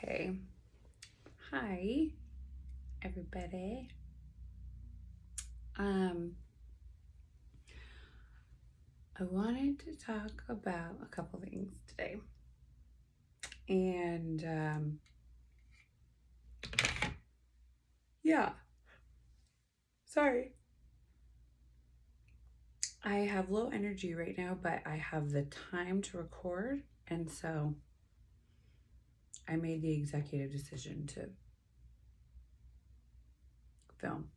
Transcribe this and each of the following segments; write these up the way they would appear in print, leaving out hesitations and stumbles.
Okay. Hi, everybody. I wanted to talk about a couple things today. And yeah. Sorry. I have low energy right now, but I have the time to record, and so I made the executive decision to film.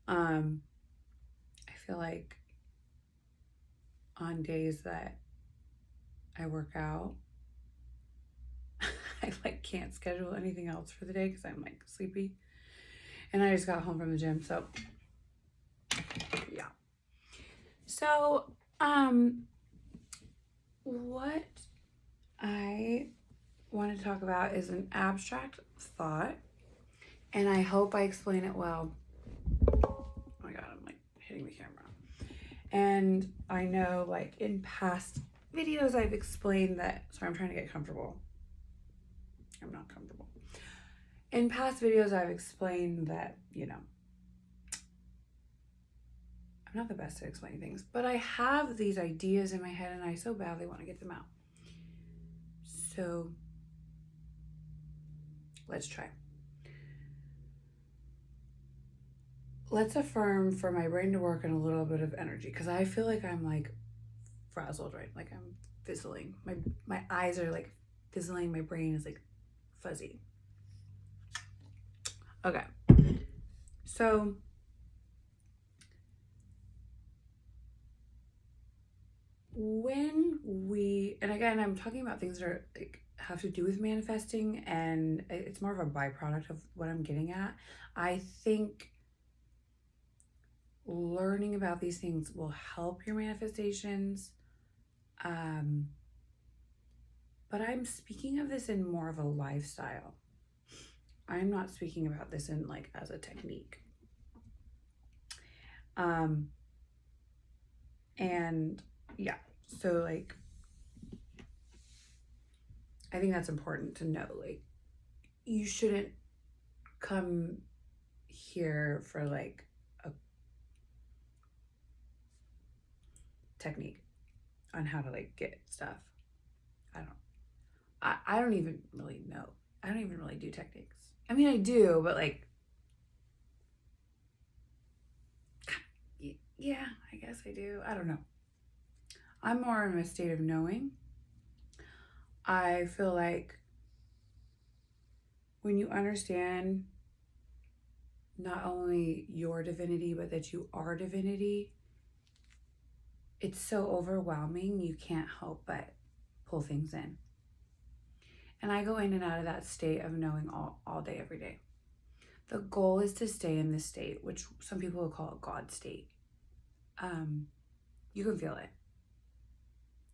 I feel like on days that I work out, I can't schedule anything else for the day because I'm sleepy. And I just got home from the gym, so yeah. So, what I want to talk about is an abstract thought, and I hope I explain it well. Oh my god, I'm hitting the camera. And I know in past videos I've explained that, sorry, I'm trying to get comfortable. I'm not comfortable. In past videos I've explained that, I'm not the best at explaining things, but I have these ideas in my head and I so badly want to get them out. So let's try. Let's affirm for my brain to work in a little bit of energy, because I feel like I'm frazzled, right? I'm fizzling. My eyes are fizzling. My brain is fuzzy. Okay. So when we, and again, I'm talking about things that are have to do with manifesting, and it's more of a byproduct of what I'm getting at. I think learning about these things will help your manifestations. But I'm speaking of this in more of a lifestyle. I'm not speaking about this in as a technique. And yeah, so I think that's important to know. You shouldn't come here for a technique on how to get stuff. I don't even really know. I don't even really do techniques. I mean, I do, but yeah, I guess I do. I don't know. I'm more in a state of knowing. I feel like when you understand not only your divinity, but that you are divinity, it's so overwhelming, you can't help but pull things in. And I go in and out of that state of knowing all day, every day. The goal is to stay in this state, which some people will call a God state. You can feel it.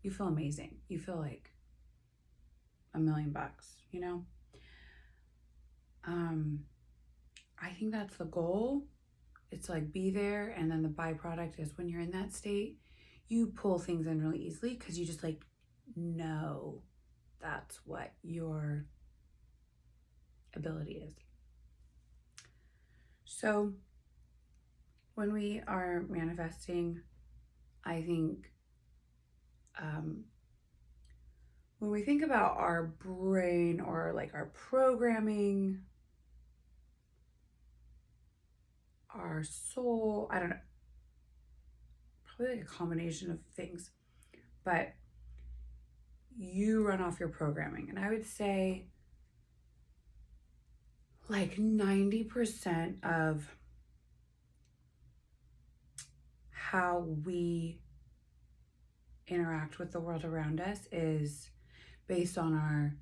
You feel amazing. You feel like $1,000,000, I think that's the goal. It's be there, and then the byproduct is when you're in that state, you pull things in really easily because you just know that's what your ability is. So when we are manifesting, I think when we think about our brain or our programming, our soul, I don't know, probably a combination of things, but you run off your programming. And I would say 90% of how we interact with the world around us is based on our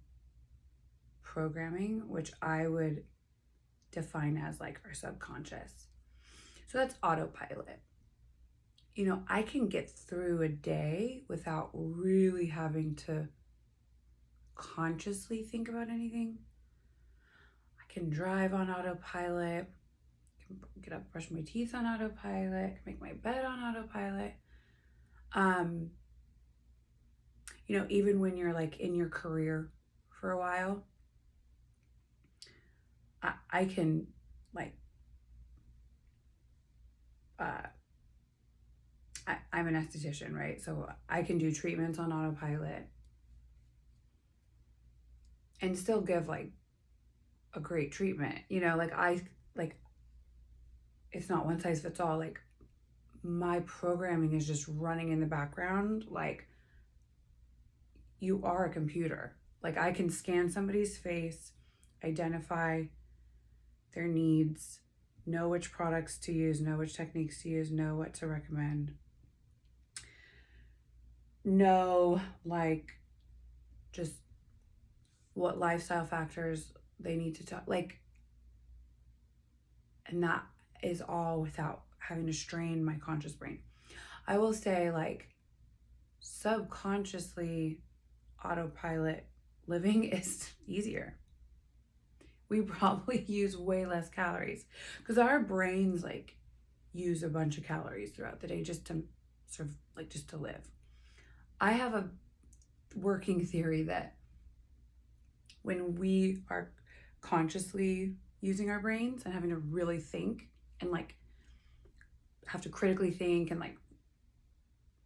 programming, which I would define as our subconscious. So that's autopilot. I can get through a day without really having to consciously think about anything. I can drive on autopilot, I can get up, brush my teeth on autopilot, I can make my bed on autopilot. Even when you're in your career, for a while, I can like, I'm an esthetician, right? So I can do treatments on autopilot and still give like a great treatment. Like it's not one size fits all. Like my programming is just running in the background. Like you are a computer. Like I can scan somebody's face, identify their needs, know which products to use, know which techniques to use, know what to recommend, know like just what lifestyle factors they need to talk, like, and that is all without having to strain my conscious brain. I will say, like, subconsciously autopilot living is easier. We probably use way less calories because our brains like use a bunch of calories throughout the day just to sort of like just to live. I have a working theory that when we are consciously using our brains and having to really think and like have to critically think and like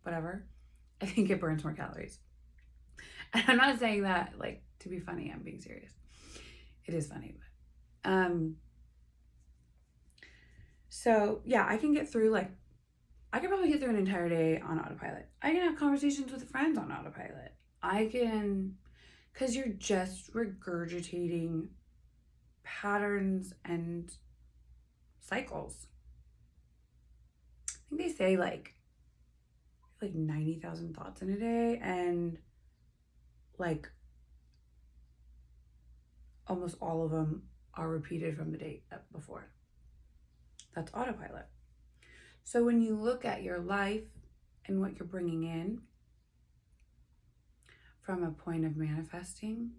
whatever, I think it burns more calories. And I'm not saying that like to be funny, I'm being serious. It is funny, but so yeah, I can get through like, I can probably get through an entire day on autopilot. I can have conversations with friends on autopilot. I can, because you're just regurgitating patterns and cycles. I think they say like 90,000 thoughts in a day, and like almost all of them are repeated from the day before. That's autopilot. So when you look at your life and what you're bringing in from a point of manifesting,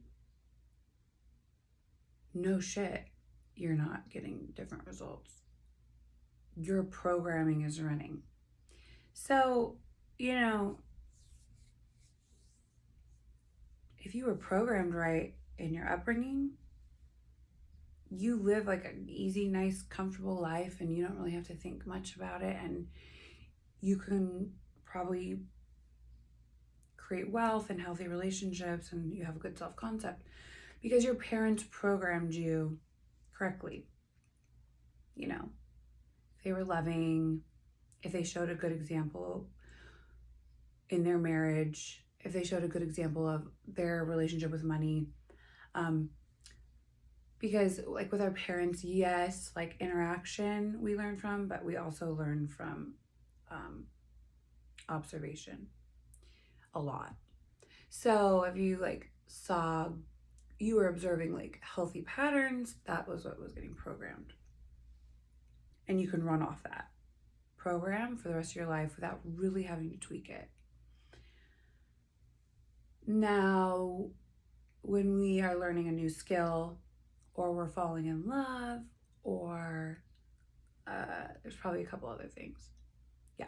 no shit, you're not getting different results. Your programming is running. So, if you were programmed right in your upbringing, you live like an easy, nice, comfortable life and you don't really have to think much about it, and you can probably create wealth and healthy relationships, and you have a good self-concept because your parents programmed you correctly. If they were loving, if they showed a good example in their marriage, if they showed a good example of their relationship with money, because like with our parents, yes, like interaction we learn from, but we also learn from observation a lot. So if you like you were observing like healthy patterns, that was what was getting programmed. And you can run off that program for the rest of your life without really having to tweak it. Now, when we are learning a new skill, or we're falling in love, or there's probably a couple other things. Yeah,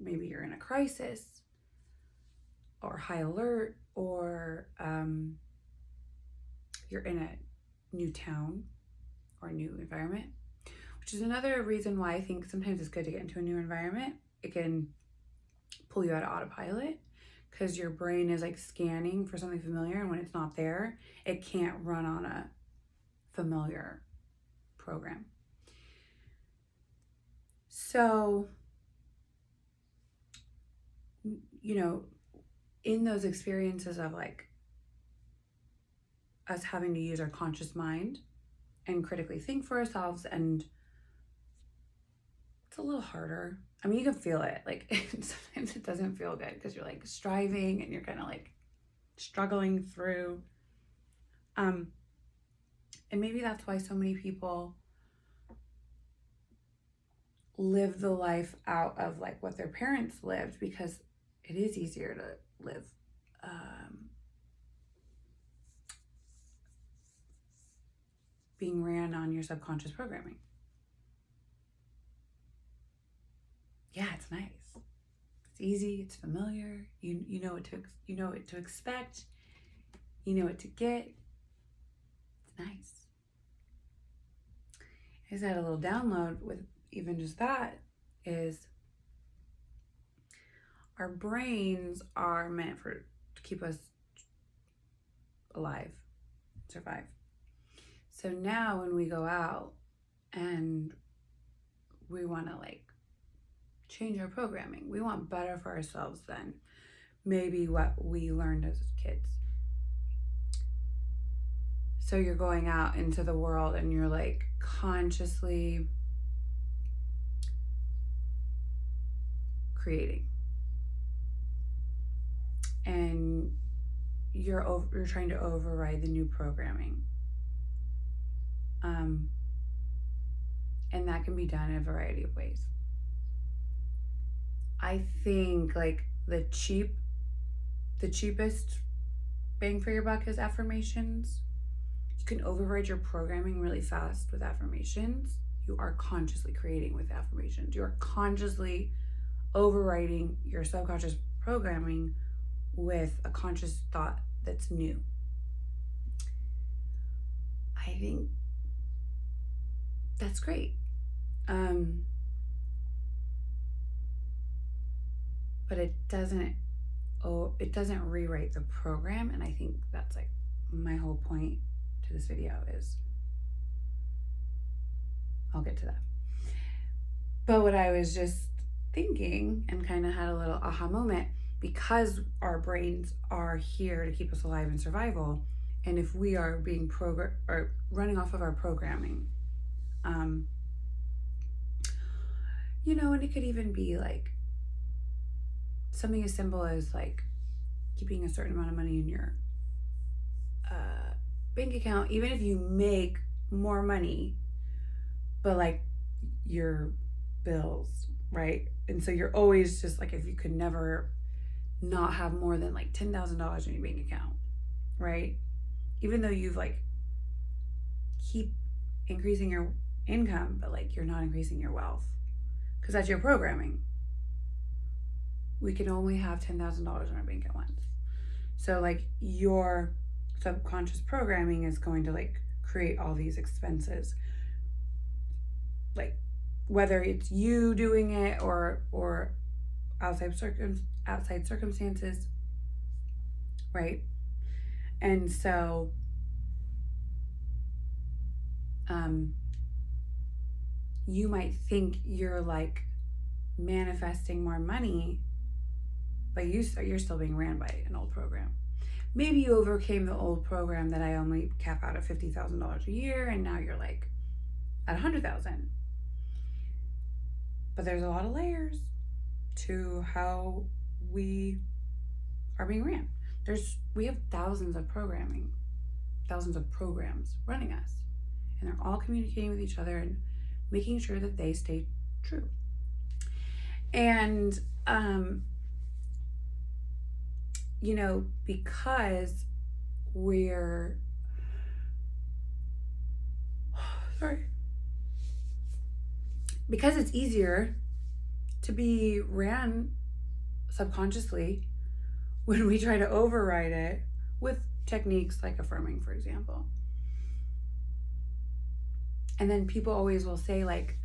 maybe you're in a crisis, or high alert, or you're in a new town or a new environment, which is another reason why I think sometimes it's good to get into a new environment. It can pull you out of autopilot because your brain is like scanning for something familiar, and when it's not there, it can't run on a familiar program. So, in those experiences of like us having to use our conscious mind and critically think for ourselves, and it's a little harder. I mean, you can feel it. Like sometimes it doesn't feel good because you're like striving and you're kind of like struggling through. And maybe that's why so many people live the life out of like what their parents lived, because it is easier to live being ran on your subconscious programming. Yeah, it's nice. It's easy. It's familiar. You know what to expect. You know what to get. It's nice. I just had a little download with even just that is our brains are meant to keep us alive, survive. So now when we go out and we want to like change our programming, we want better for ourselves than maybe what we learned as kids. So you're going out into the world and you're like consciously creating. And you're trying to override the new programming. And that can be done in a variety of ways. I think like the cheapest bang for your buck is affirmations. You can override your programming really fast with affirmations. You are consciously creating with affirmations. You are consciously overriding your subconscious programming with a conscious thought that's new. I think that's great. But it doesn't rewrite the program, and I think that's like my whole point to this video is, I'll get to that. But what I was just thinking and kind of had a little aha moment, because our brains are here to keep us alive in survival, and if we are being or running off of our programming, and it could even be like something as simple as like keeping a certain amount of money in your bank account, even if you make more money, but like your bills, right? And so you're always just like, if you could never not have more than like $10,000 in your bank account, right? Even though you've like keep increasing your income, but like you're not increasing your wealth, because that's your programming. We can only have $10,000 in our bank at once. So like your subconscious programming is going to like create all these expenses, like whether it's you doing it or outside circumstances, right? And so you might think you're like manifesting more money, but you're still being ran by an old program. Maybe you overcame the old program that I only cap out at $50,000 a year, and now you're like at $100,000. But there's a lot of layers to how we are being ran. We have thousands of programs running us, and they're all communicating with each other and making sure that they stay true. And because because it's easier to be ran subconsciously when we try to override it with techniques like affirming, for example. And then people always will say like,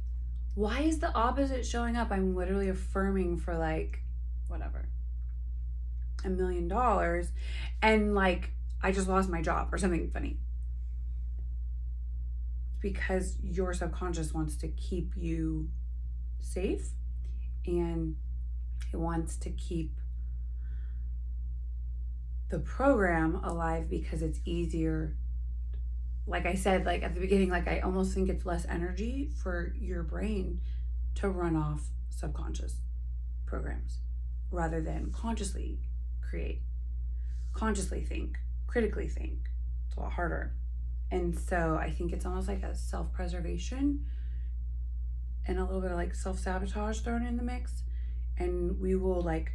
why is the opposite showing up? I'm literally affirming for like whatever, $1 million, and like I just lost my job or something funny. Because your subconscious wants to keep you safe, and it wants to keep the program alive because it's easier. Like I said, like at the beginning, like I almost think it's less energy for your brain to run off subconscious programs rather than consciously create, consciously think, critically think. It's a lot harder. And so I think it's almost like a self-preservation and a little bit of like self-sabotage thrown in the mix. And we will like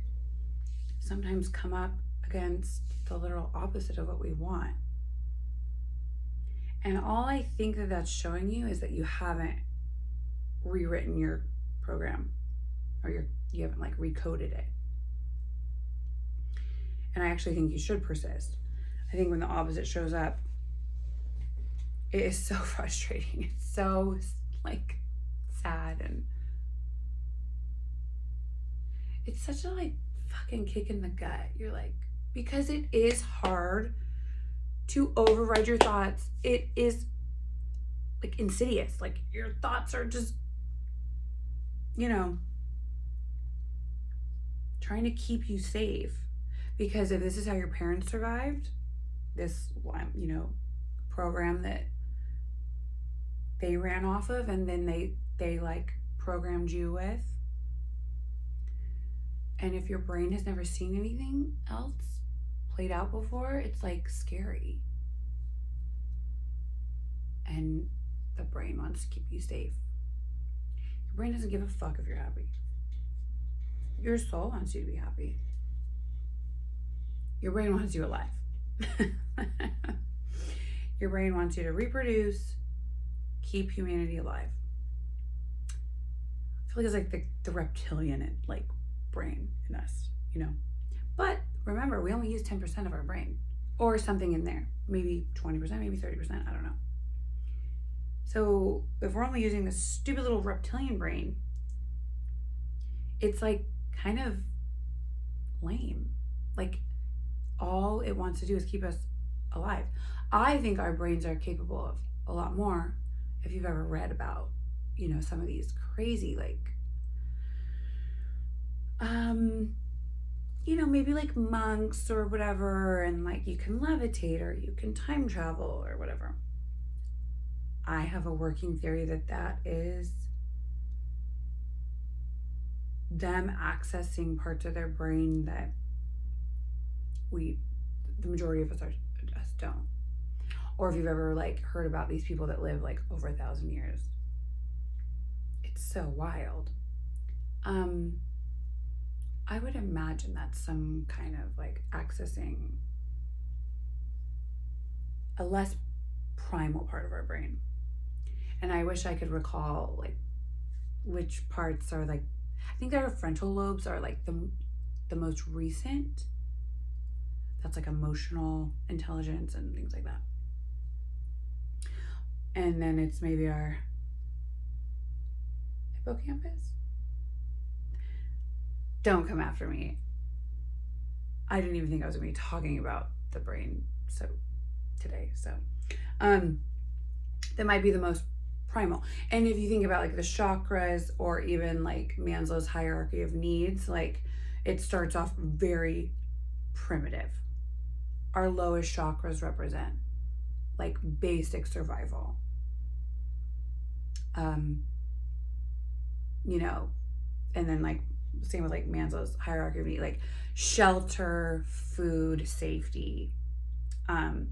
sometimes come up against the literal opposite of what we want. And all I think that that's showing you is that you haven't rewritten your program, or you haven't like recoded it. And I actually think you should persist. I I think when the opposite shows up, it is so frustrating. It's so like sad, and it's such a like fucking kick in the gut. You're like, because it is hard to override your thoughts. It is like insidious. Like your thoughts are just, you know, trying to keep you safe. Because if this is how your parents survived, this, you know, program that they ran off of, and then they like programmed you with, and if your brain has never seen anything else played out before, it's like scary. And the brain wants to keep you safe. Your brain doesn't give a fuck if you're happy. Your soul wants you to be happy. Your brain wants you alive. Your brain wants you to reproduce, keep humanity alive. I feel like it's like the reptilian like brain in us, you know. But remember, we only use 10% of our brain, or something in there. Maybe 20%, maybe 30%, I don't know. So if we're only using this stupid little reptilian brain, it's like kind of lame. Like all it wants to do is keep us alive. I think our brains are capable of a lot more. If you've ever read about, you know, some of these crazy like you know, maybe like monks or whatever, and like you can levitate or you can time travel or whatever. I have a working theory that is them accessing parts of their brain that the majority of us don't. Or if you've ever like heard about these people that live like over 1,000 years, it's so wild. I would imagine that's some kind of like accessing a less primal part of our brain. And I wish I could recall like which parts are like, I think our frontal lobes are like the most recent. That's like emotional intelligence and things like that. And then it's maybe our hippocampus. Don't come after me. I didn't even think I was gonna be talking about the brain today. So that might be the most primal. And if you think about like the chakras, or even like Maslow's hierarchy of needs, like it starts off very primitive. Our lowest chakras represent like basic survival. You know, and then like same with like Maslow's hierarchy of need, like shelter, food, safety. And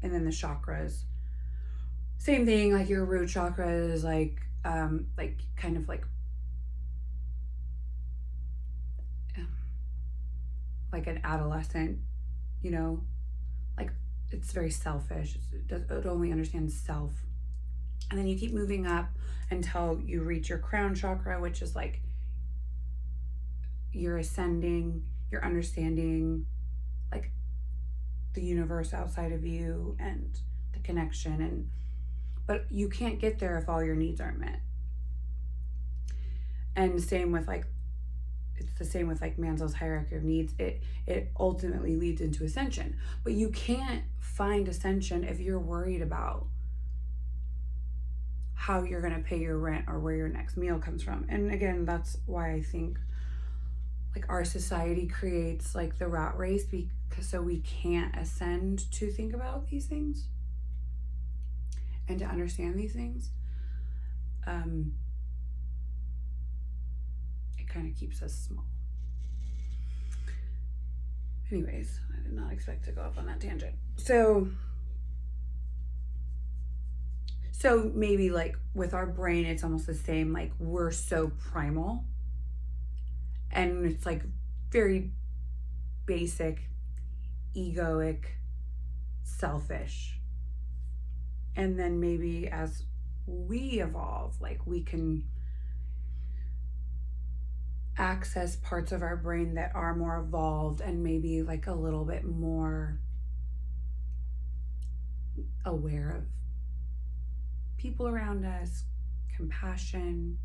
then the chakras, same thing, like your root chakra is like kind of like an adolescent, you know, like it's very selfish. It only understands self. And then you keep moving up until you reach your crown chakra, which is like you're ascending, you're understanding like the universe outside of you and the connection, but you can't get there if all your needs aren't met. And same with like, it's the same with like Maslow's hierarchy of needs. It ultimately leads into ascension, but you can't find ascension if you're worried about how you're going to pay your rent or where your next meal comes from. And again, that's why I think like our society creates like the rat race, because so we can't ascend to think about these things and to understand these things. It kind of keeps us small. Anyways, I did not expect to go off on that tangent. So maybe like with our brain, it's almost the same. Like we're so primal, and it's like very basic, egoic, selfish. And then maybe as we evolve, like we can access parts of our brain that are more evolved and maybe like a little bit more aware of people around us, compassion,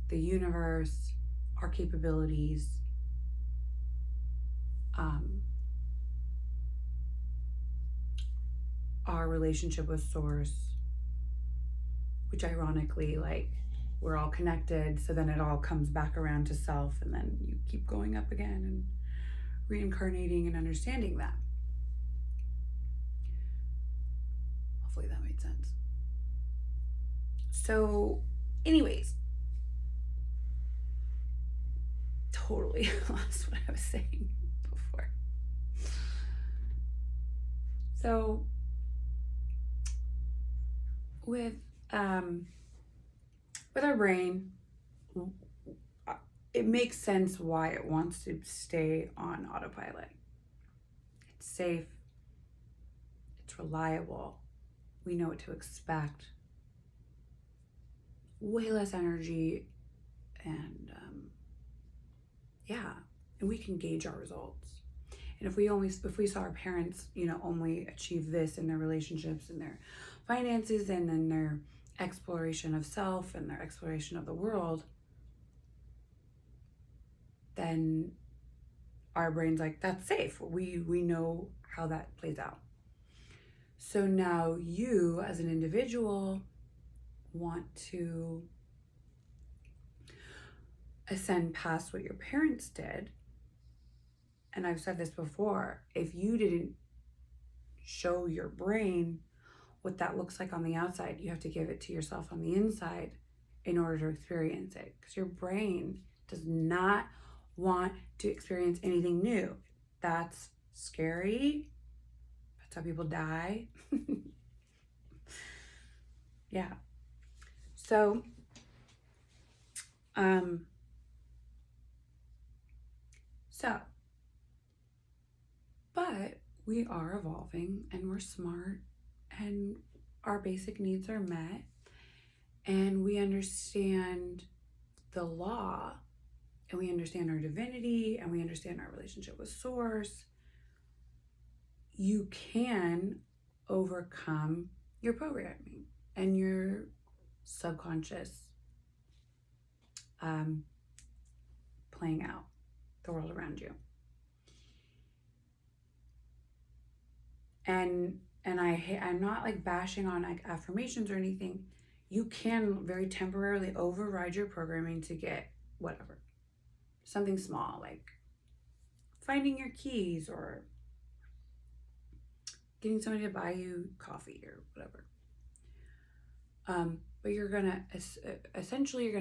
the universe, our capabilities, our relationship with Source, which ironically, like, we're all connected, so then it all comes back around to self, and then you keep going up again and reincarnating and understanding that. Hopefully that made sense. So, anyways, totally lost what I was saying before. So, with our brain, it makes sense why it wants to stay on autopilot. It's safe, it's reliable, we know what to expect, way less energy, and and we can gauge our results. And if we saw our parents, only achieve this in their relationships and their finances and in their exploration of self and their exploration of the world, then our brain's like, that's safe. We know how that plays out. So now you, as an individual, want to ascend past what your parents did. And I've said this before, if you didn't show your brain what that looks like on the outside, you have to give it to yourself on the inside in order to experience it. Because your brain does not want to experience anything new. That's scary. That's how people die. Yeah. So, but we are evolving and we're smart and our basic needs are met and we understand the law and we understand our divinity and we understand our relationship with Source. You can overcome your programming and your subconscious playing out the world around you. And I'm not like bashing on like affirmations or anything. You can very temporarily override your programming to get whatever. Something small, like finding your keys or getting somebody to buy you coffee or whatever. But you're gonna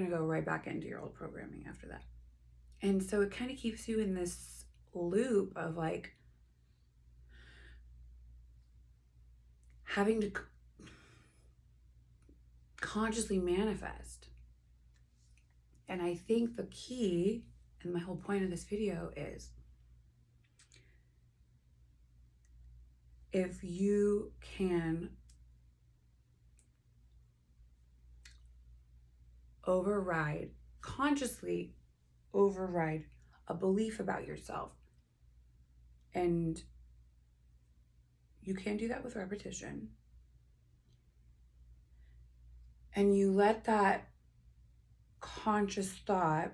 go right back into your old programming after that. And so it kind of keeps you in this loop of like having to consciously manifest. And I think the key, and my whole point of this video is, if you can consciously override a belief about yourself, and you can do that with repetition, and you let that conscious thought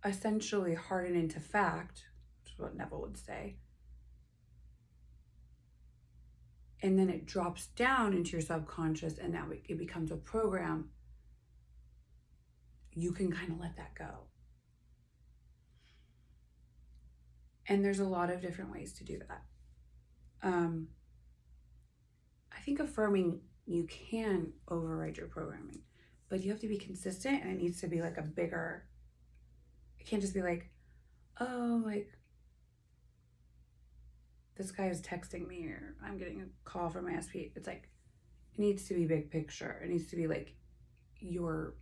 essentially harden into fact, which is what Neville would say, and then it drops down into your subconscious and now it becomes a program, you can kind of let that go. And there's a lot of different ways to do that. I think affirming, you can override your programming, but you have to be consistent and it needs to be like it can't just be like, oh, like this guy is texting me or I'm getting a call from my SP. It's like, it needs to be big picture. It needs to be like your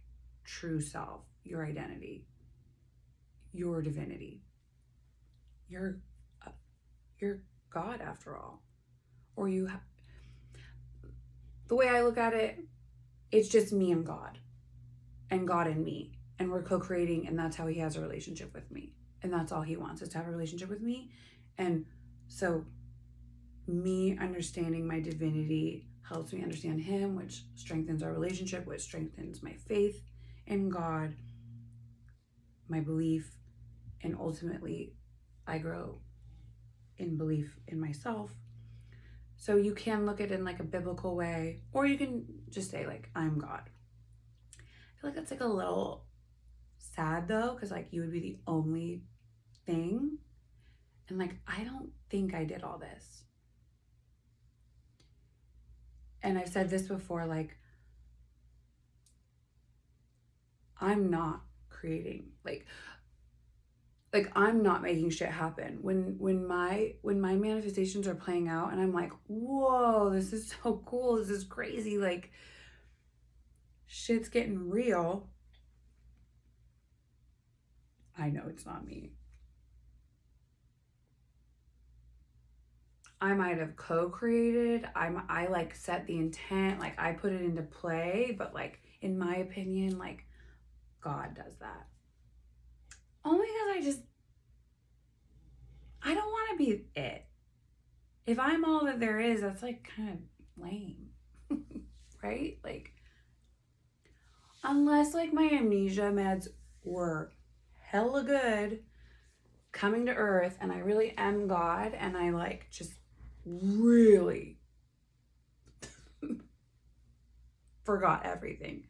true self, your identity, your divinity. You're God after all. Or the way I look at it, it's just me and God and me. And we're co-creating, and that's how he has a relationship with me. And that's all he wants, is to have a relationship with me. And so me understanding my divinity helps me understand him, which strengthens our relationship, which strengthens my faith in God, my belief, and ultimately I grow in belief in myself. So you can look at it in like a biblical way, or you can just say like, I'm God. I feel like that's like a little sad though, because like you would be the only thing. And like, I don't think I did all this. And I've said this before, like, I'm not creating, like I'm not making shit happen. When my manifestations are playing out and I'm like, whoa, this is so cool, this is crazy, like shit's getting real, I know it's not me. I might have co-created, I like set the intent, like I put it into play, but like in my opinion, like God does that. Only because I don't want to be it. If I'm all that there is, that's like kind of lame. Right? Like, unless like my amnesia meds were hella good coming to earth and I really am God and I like just really forgot everything.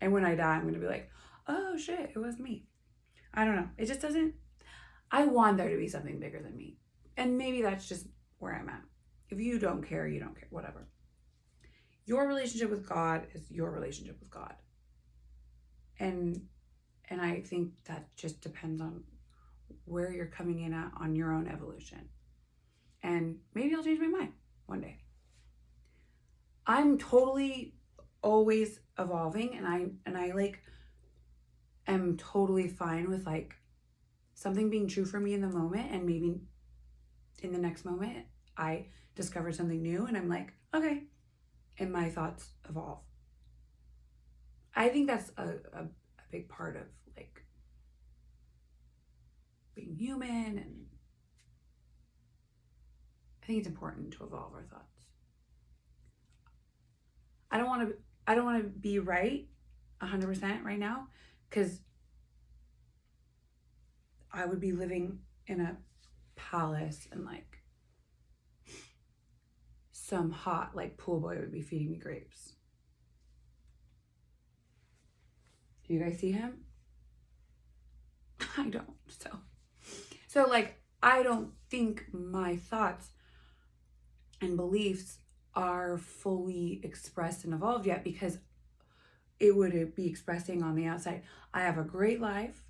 And when I die, I'm going to be like, oh shit, it was me. I don't know. It just doesn't, I want there to be something bigger than me. And maybe that's just where I'm at. If you don't care, you don't care, whatever. Your relationship with God is your relationship with God. And I think that just depends on where you're coming in at on your own evolution. And maybe I'll change my mind one day. I'm totally always evolving, and I like am totally fine with like something being true for me in the moment, and maybe in the next moment I discovered something new and I'm like, okay, and my thoughts evolve. I think that's a big part of like being human, and I think it's important to evolve our thoughts. I don't want to be right 100% right now, because I would be living in a palace and like some hot like pool boy would be feeding me grapes. Do you guys see him? I don't. So like, I don't think my thoughts and beliefs are fully expressed and evolved yet, because it would be expressing on the outside. I have a great life.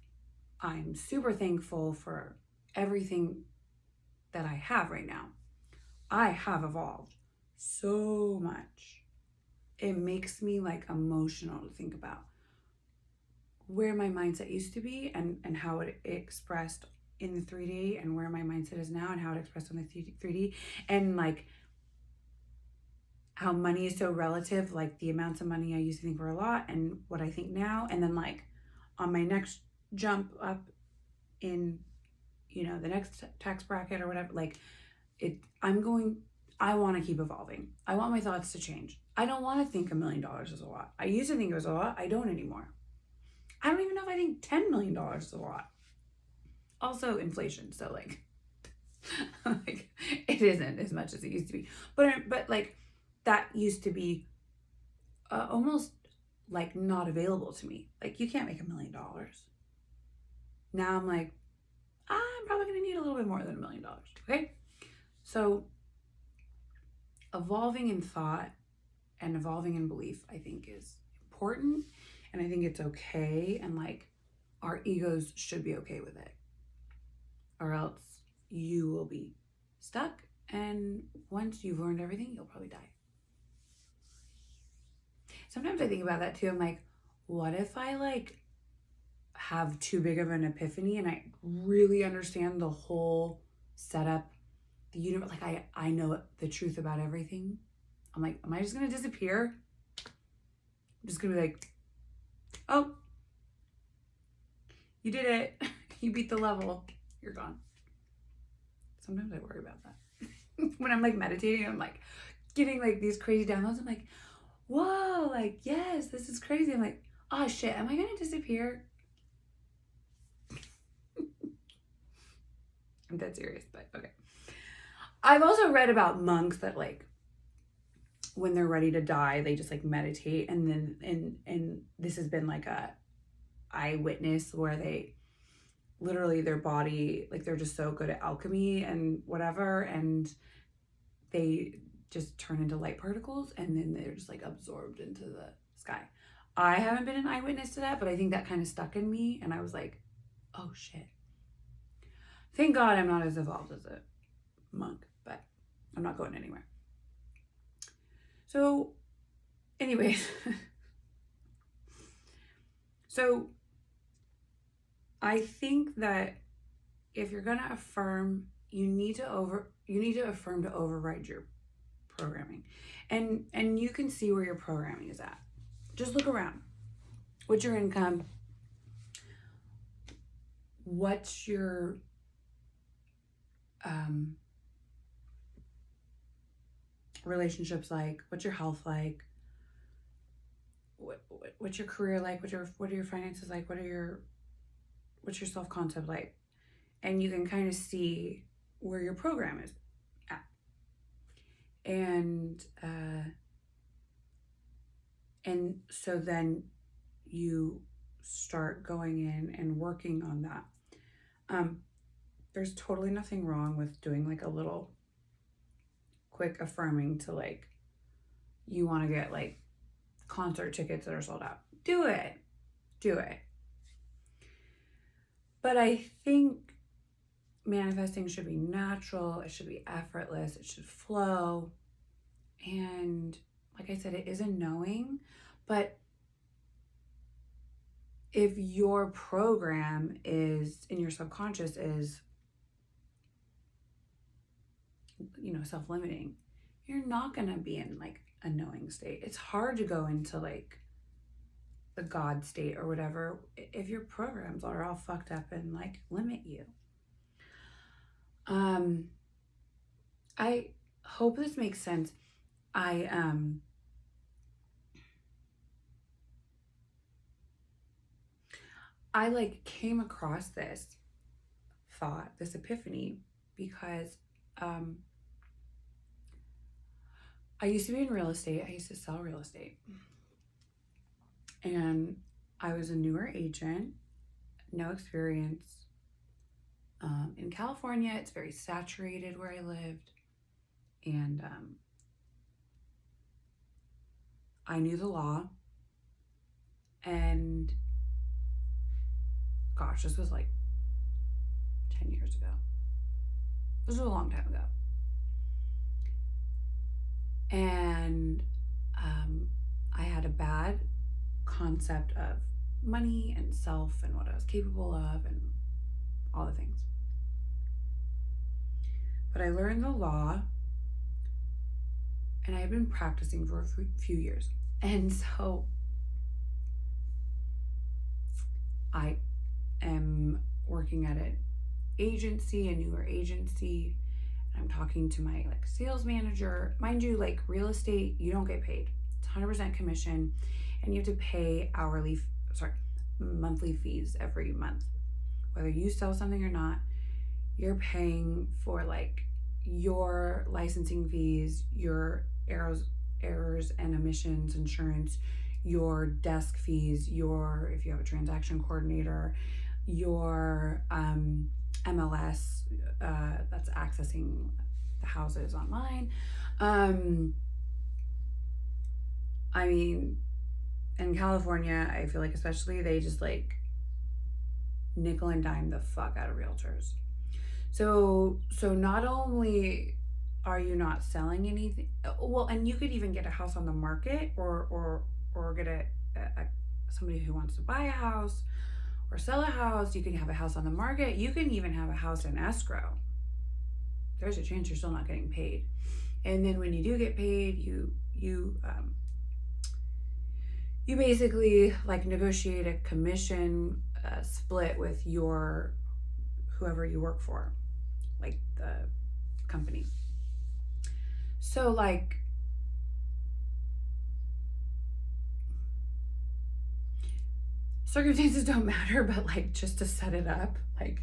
I'm super thankful for everything that I have right now. I have evolved so much. It makes me like emotional to think about where my mindset used to be and how it expressed in the 3D, and where my mindset is now and how it expressed on the 3D, and like how money is so relative, like the amounts of money I used to think were a lot and what I think now. And then like on my next jump up in, you know, the next tax bracket or whatever, like I want to keep evolving. I want my thoughts to change. I don't want to think $1 million is a lot. I used to think it was a lot. I don't anymore. I don't even know if I think $10 million is a lot. Also inflation. So like, like it isn't as much as it used to be. But like that used to be almost like not available to me. Like you can't make $1 million. Now I'm like, I'm probably going to need a little bit more than $1 million. Okay. So evolving in thought and evolving in belief, I think is important. And I think it's okay. And like our egos should be okay with it, or else you will be stuck. And once you've learned everything, you'll probably die. Sometimes I think about that too. I'm like, what if I like have too big of an epiphany and I really understand the whole setup, the universe, like I know the truth about everything. I'm like, am I just gonna disappear? I'm just gonna be like, oh, you did it. You beat the level. You're gone. Sometimes I worry about that. when I'm like meditating, I'm like getting like these crazy downloads. I'm like, whoa, like, yes, this is crazy. I'm like, oh shit, am I gonna disappear? I'm dead serious, but okay. I've also read about monks that like when they're ready to die, they just like meditate, and then and this has been like a eyewitness where they literally their body, like they're just so good at alchemy and whatever, and they just turn into light particles and then they're just like absorbed into the sky. I haven't been an eyewitness to that, but I think that kind of stuck in me, and I was like, oh shit. Thank God I'm not as evolved as a monk, but I'm not going anywhere. So, anyways, so I think that if you're gonna affirm, you need to affirm to override your programming, and you can see where your programming is at. Just look around. What's your income? What's your relationships like? What's your health like? What's your career like? What are your finances like? What's your self-concept like? And you can kind of see where your program is at. And so then you start going in and working on that. There's totally nothing wrong with doing like a little quick affirming to like, you want to get like concert tickets that are sold out. Do it. But I think manifesting should be natural. It should be effortless. It should flow. And like I said, it is a knowing, but if your program is in your subconscious is, self-limiting, you're not going to be in like a knowing state. It's hard to go into like the God state or whatever if your programs are all fucked up and like limit you. I hope this makes sense. I like came across this thought, this epiphany, because I used to be in real estate. I used to sell real estate. And I was a newer agent, no experience. In California, it's very saturated where I lived. And I knew the law. And gosh, this was like 10 years ago. This was a long time ago. And I had a bad concept of money and self and what I was capable of and all the things. But I learned the law, and I had been practicing for a few years. And so I am working at an agency, a newer agency. I'm talking to my like sales manager. Mind you, like real estate, you don't get paid. It's 100% commission, and you have to pay monthly fees every month. Whether you sell something or not, you're paying for like your licensing fees, your errors and omissions insurance, your desk fees, if you have a transaction coordinator, your MLS that's accessing the houses online. I mean, in California, I feel like especially they just like nickel and dime the fuck out of realtors. So not only are you not selling anything, well, and you could even get a house on the market or get somebody who wants to buy a house or sell a house. You can have a house on the market. You can even have a house in escrow. There's a chance you're still not getting paid. And then when you do get paid, you basically like negotiate a commission split with whoever you work for, like the company. So like, circumstances don't matter, but like just to set it up, like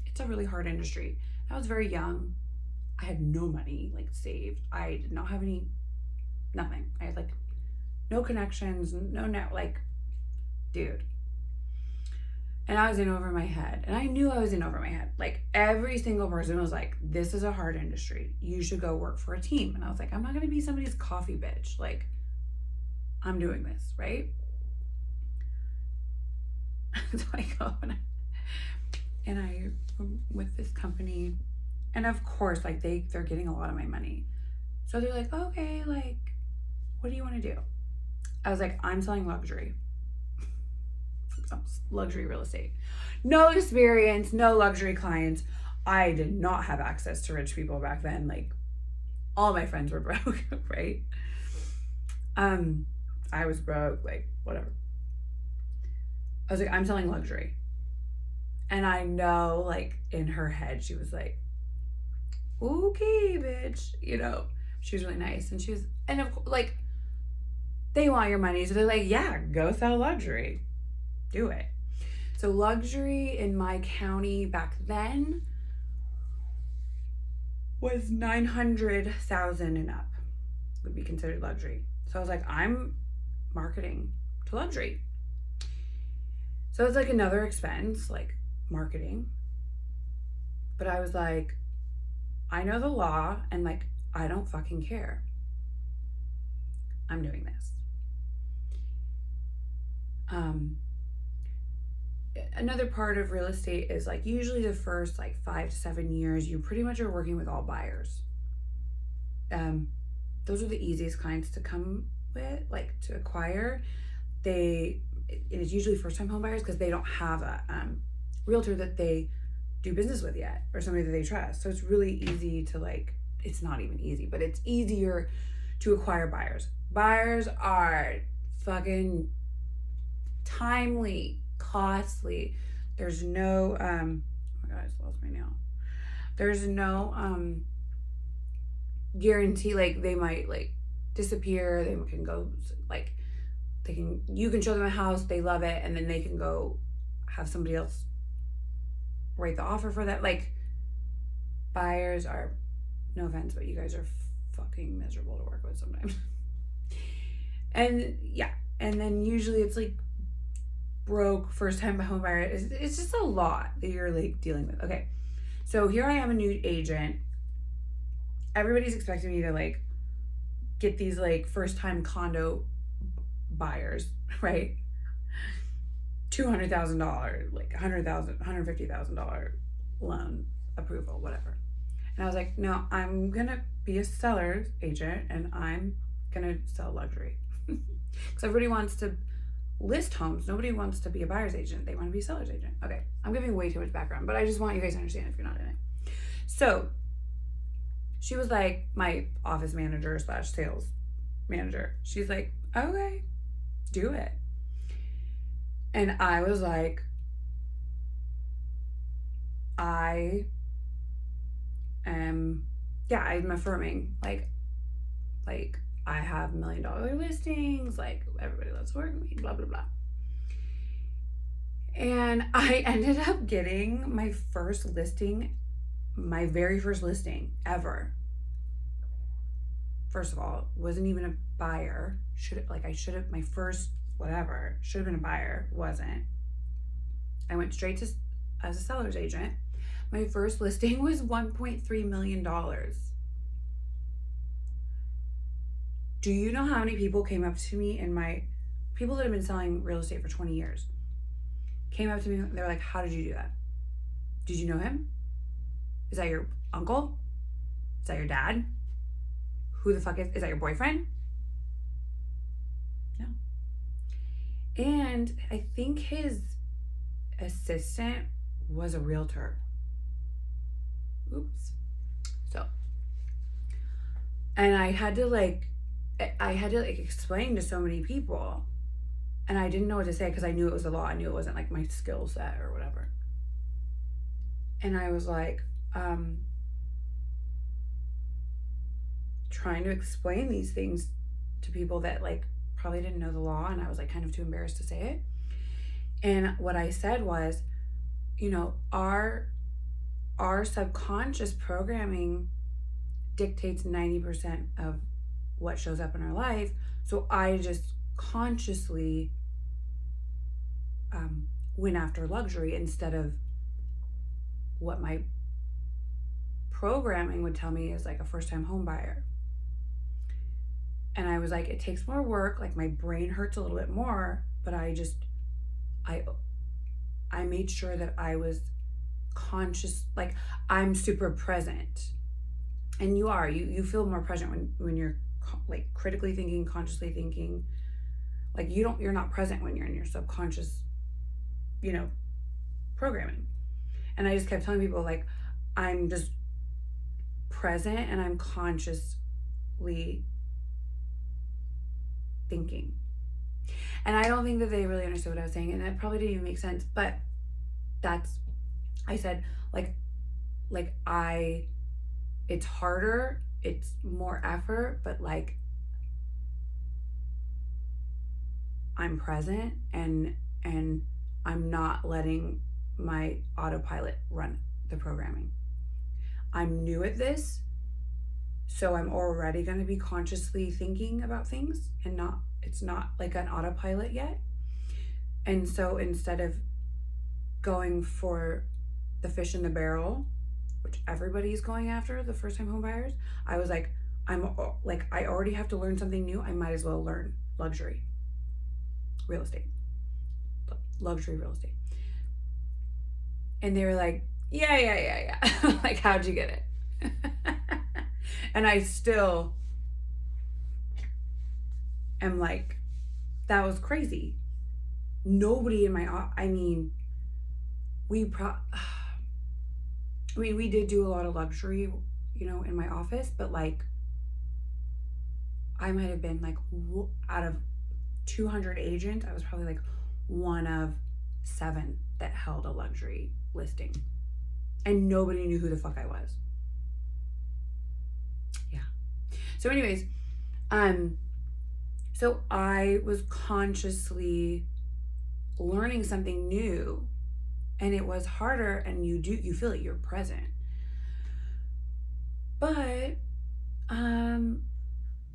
it's a really hard industry. I was very young. I had no money like saved. I did not have any, nothing. I had like no connections, no net, like, dude. And I was in over my head. And I knew I was in over my head. Like every single person was like, this is a hard industry. You should go work for a team. And I was like, I'm not gonna be somebody's coffee bitch. Like, I'm doing this, right? So I go and I'm with this company. And of course, like they're getting a lot of my money. So they're like, okay, like, what do you want to do? I was like, I'm selling luxury. Luxury real estate. No experience, no luxury clients. I did not have access to rich people back then. Like all my friends were broke, right? I was broke, like whatever. I was like, I'm selling luxury. And I know like in her head, she was like, okay, bitch, you know, she was really nice. And she was, and of course, like, they want your money. So they're like, yeah, go sell luxury. Do it. So luxury in my county back then was 900,000 and up would be considered luxury. So I was like, I'm marketing to luxury. So it's like another expense, like marketing. But I was like, I know the law and like, I don't fucking care. I'm doing this. Another part of real estate is like usually the first like 5 to 7 years, you pretty much are working with all buyers. Those are the easiest clients to come with, like to acquire. It is usually first time home buyers because they don't have a realtor that they do business with yet or somebody that they trust. So it's really easy to like, it's not even easy, but it's easier to acquire buyers. Buyers are fucking timely, costly. There's no oh my god, I just lost my nail. There's no guarantee, like they might like disappear, they can go like you can show them a house, they love it, and then they can go have somebody else write the offer for that. Like buyers are, no offense, but you guys are fucking miserable to work with sometimes. And yeah, and then usually it's like broke first time home buyer. It's just a lot that you're like dealing with. Okay, so here I am, a new agent. Everybody's expecting me to like get these like first time condo buyers, right? $200,000, like $100,000, $150,000 loan approval, whatever. And I was like, no, I'm gonna be a seller's agent and I'm gonna sell luxury. Because everybody wants to list homes. Nobody wants to be a buyer's agent. They want to be a seller's agent. Okay, I'm giving way too much background, but I just want you guys to understand if you're not in it. So she was like my office manager / sales manager. She's like, okay, do it. And I was like, I'm affirming, like I have $1 million listings, like everybody loves work with me, blah, blah, blah. And I ended up getting my first listing, my very first listing ever. First of all, wasn't even a buyer. My first whatever, should have been a buyer, wasn't. I went straight to as a seller's agent. My first listing was $1.3 million. Do you know how many people came up to me people that have been selling real estate for 20 years came up to me, they're like, how did you do that? Did you know him? Is that your uncle? Is that your dad? Who the fuck is that your boyfriend? No. And I think his assistant was a realtor. Oops. So, and I had to explain to so many people, and I didn't know what to say because I knew it was the law. I knew it wasn't like my skill set or whatever. And I was like, trying to explain these things to people that like probably didn't know the law, and I was like kind of too embarrassed to say it. And what I said was, you know, our subconscious programming dictates 90% of what shows up in our life. So I just consciously went after luxury instead of what my programming would tell me is like a first-time home buyer. And I was like, it takes more work, like my brain hurts a little bit more, but I made sure that I was conscious, like I'm super present. And you feel more present when you're like critically thinking, consciously thinking. Like you're not present when you're in your subconscious, you know, programming. And I just kept telling people like, I'm just present and I'm consciously thinking. And I don't think that they really understood what I was saying, and it probably didn't even make sense, but I said it's harder, it's more effort, but like I'm present and I'm not letting my autopilot run the programming. I'm new at this, so I'm already going to be consciously thinking about things, and it's not like an autopilot yet. And so instead of going for the fish in the barrel, which everybody's going after, the first-time home buyers, I was like, I already have to learn something new. I might as well learn luxury real estate, luxury real estate. And they were like, yeah. Like, how'd you get it? And I still am like, that was crazy. Nobody in my, we did do a lot of luxury, you know, in my office, but like, I might have been like, out of 200 agents, I was probably like one of 7 that held a luxury listing. And nobody knew who the fuck I was. Yeah. So anyways, so I was consciously learning something new, and it was harder, and you feel it, you're present. But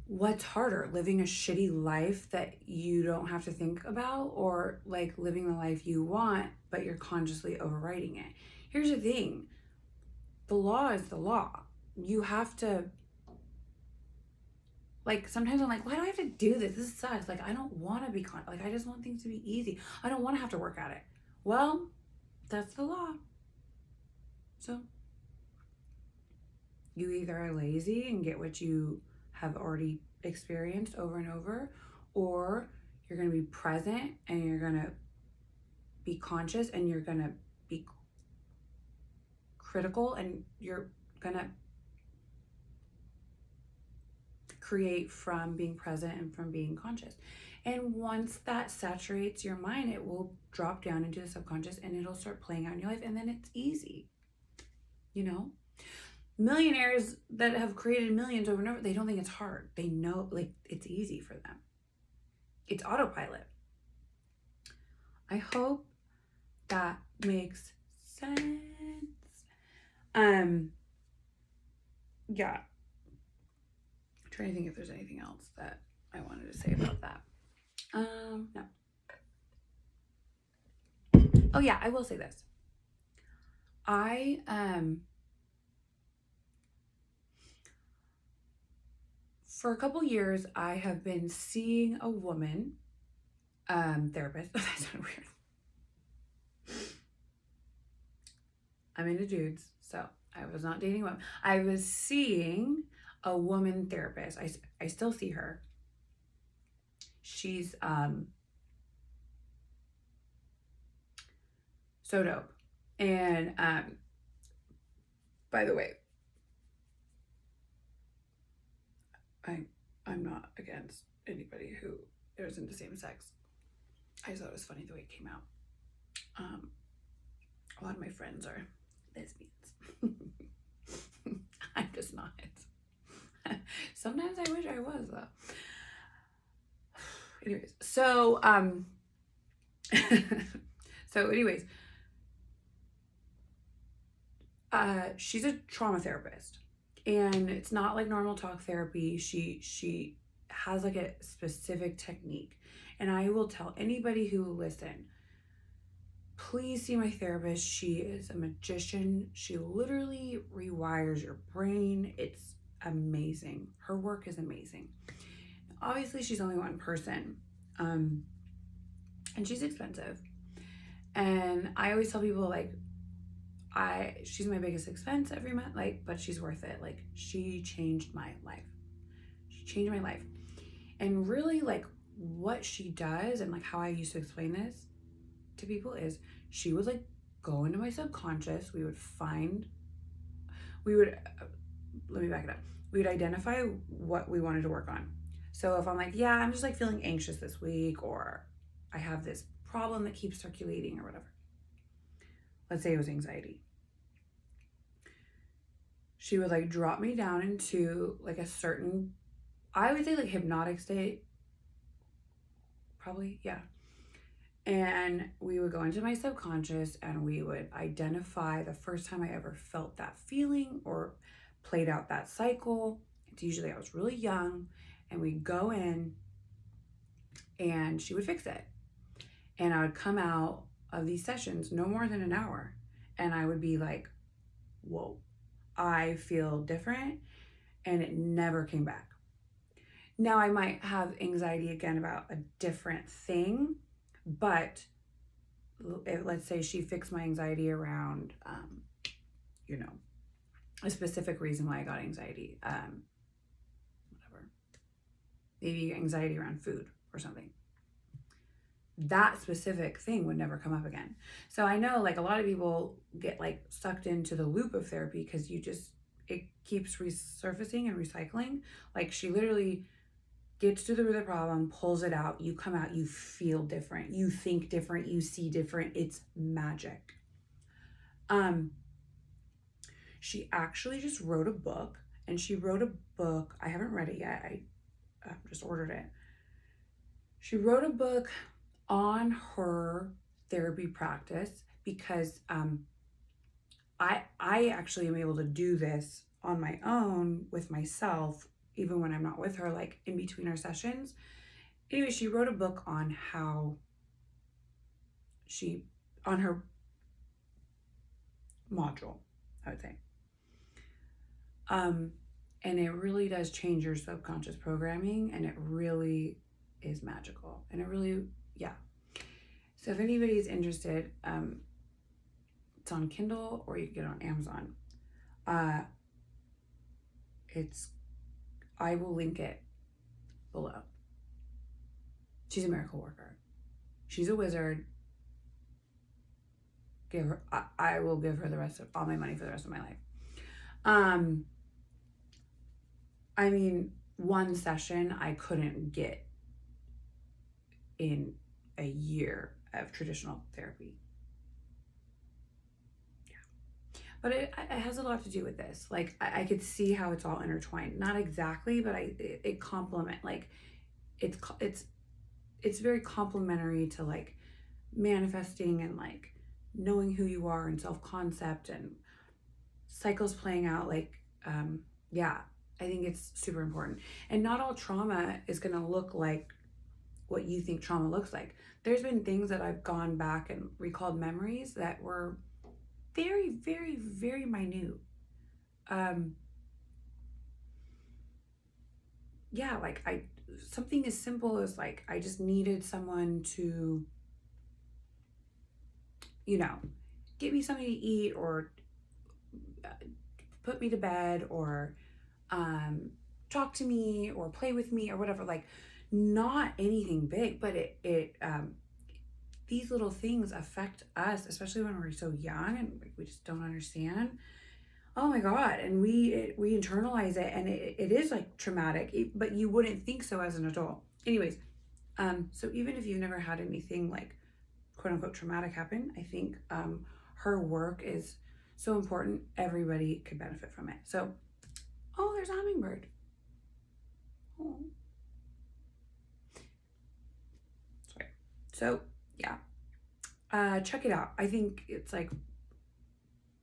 what's harder, living a shitty life that you don't have to think about, or like living the life you want but you're consciously overriding it? Here's the thing, the law is the law. You have to, like, sometimes I'm like, why do I have to do this? This sucks. Like, I don't want to be like, I just want things to be easy. I don't want to have to work at it. Well, that's the law. So you either are lazy and get what you have already experienced over and over, or you're going to be present and you're going to be conscious and you're going to be critical and you're going to create from being present and from being conscious. And once that saturates your mind, it will drop down into the subconscious and it'll start playing out in your life, and then it's easy. You know, millionaires that have created millions over and over, they don't think it's hard. They know, like, it's easy for them. It's autopilot. I hope that makes sense. Yeah. I'm trying to think if there's anything else that I wanted to say about that. No. Oh yeah, I will say this. For a couple years, I have been seeing a woman, therapist. That sounded weird. I'm into dudes, so I was not dating women. I was seeing a woman therapist. I still see her. She's so dope. And by the way, I'm not against anybody who is into same sex. I just thought it was funny the way it came out. A lot of my friends are lesbians. I'm just not. Sometimes I wish I was, though. Anyways, so, anyways, she's a trauma therapist, and it's not like normal talk therapy. She has like a specific technique, and I will tell anybody who will listen, please see my therapist. She is a magician. She literally rewires your brain. It's amazing. Her work is amazing. Obviously, she's only one person, and she's expensive. And I always tell people, like, she's my biggest expense every month, like, but she's worth it. Like, she changed my life. She changed my life. And really, like, what she does, and like how I used to explain this to people, is she would like go into my subconscious. Let me back it up. We would identify what we wanted to work on. So if I'm like, yeah, I'm just like feeling anxious this week, or I have this problem that keeps circulating, or whatever. Let's say it was anxiety. She would like drop me down into like a certain, I would say like hypnotic state. Probably, yeah. And we would go into my subconscious and we would identify the first time I ever felt that feeling or played out that cycle. It's usually I was really young, and we'd go in and she would fix it. And I would come out of these sessions no more than an hour, and I would be like, whoa, I feel different, and it never came back. Now I might have anxiety again about a different thing, but let's say she fixed my anxiety around, a specific reason why I got anxiety, whatever, maybe anxiety around food or something. That specific thing would never come up again. So I know like a lot of people get like sucked into the loop of therapy because it keeps resurfacing and recycling. Like she literally gets to the root of the problem, pulls it out, you come out, you feel different, you think different, you see different. It's magic. She actually just wrote a book, and she wrote a book. I haven't read it yet. I just ordered it. She wrote a book on her therapy practice because I actually am able to do this on my own with myself, even when I'm not with her, like in between our sessions. Anyway, she wrote a book on how on her module, I would say. And it really does change your subconscious programming, and it really is magical. And it really, yeah. So if anybody's interested, it's on Kindle or you can get it on Amazon. I will link it below. She's a miracle worker. She's a wizard. I will give her the rest of all my money for the rest of my life. I mean, one session I couldn't get in a year of traditional therapy. Yeah. But it has a lot to do with this. Like, I could see how it's all intertwined. Not exactly, but it complement, like, it's very complementary to, like, manifesting and, like, knowing who you are and self-concept and cycles playing out. Like, yeah, I think it's super important. And not all trauma is going to look like what you think trauma looks like. There's been things that I've gone back and recalled memories that were very, very, very minute. Yeah, like something as simple as like, I just needed someone to, get me something to eat, or put me to bed, or talk to me, or play with me, or whatever. Like, not anything big, but these little things affect us, especially when we're so young and like, we just don't understand. Oh my God. And we internalize it, and it is like traumatic, but you wouldn't think so as an adult. Anyways, so even if you've never had anything like quote unquote traumatic happen, I think her work is so important. Everybody could benefit from it. So, oh, there's a hummingbird. Oh. Sorry. So yeah, check it out. I think it's like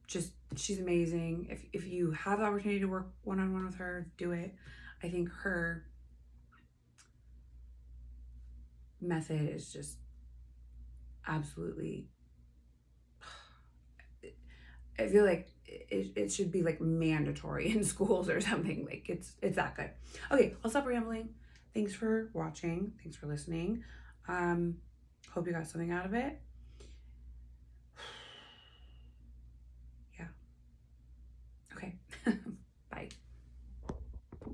just she's amazing. If you have the opportunity to work one-on-one with her, do it. I think her method is just absolutely, I feel like it should be like mandatory in schools or something. Like it's that good. Okay, I'll stop rambling. Thanks for watching. Thanks for listening. Hope you got something out of it.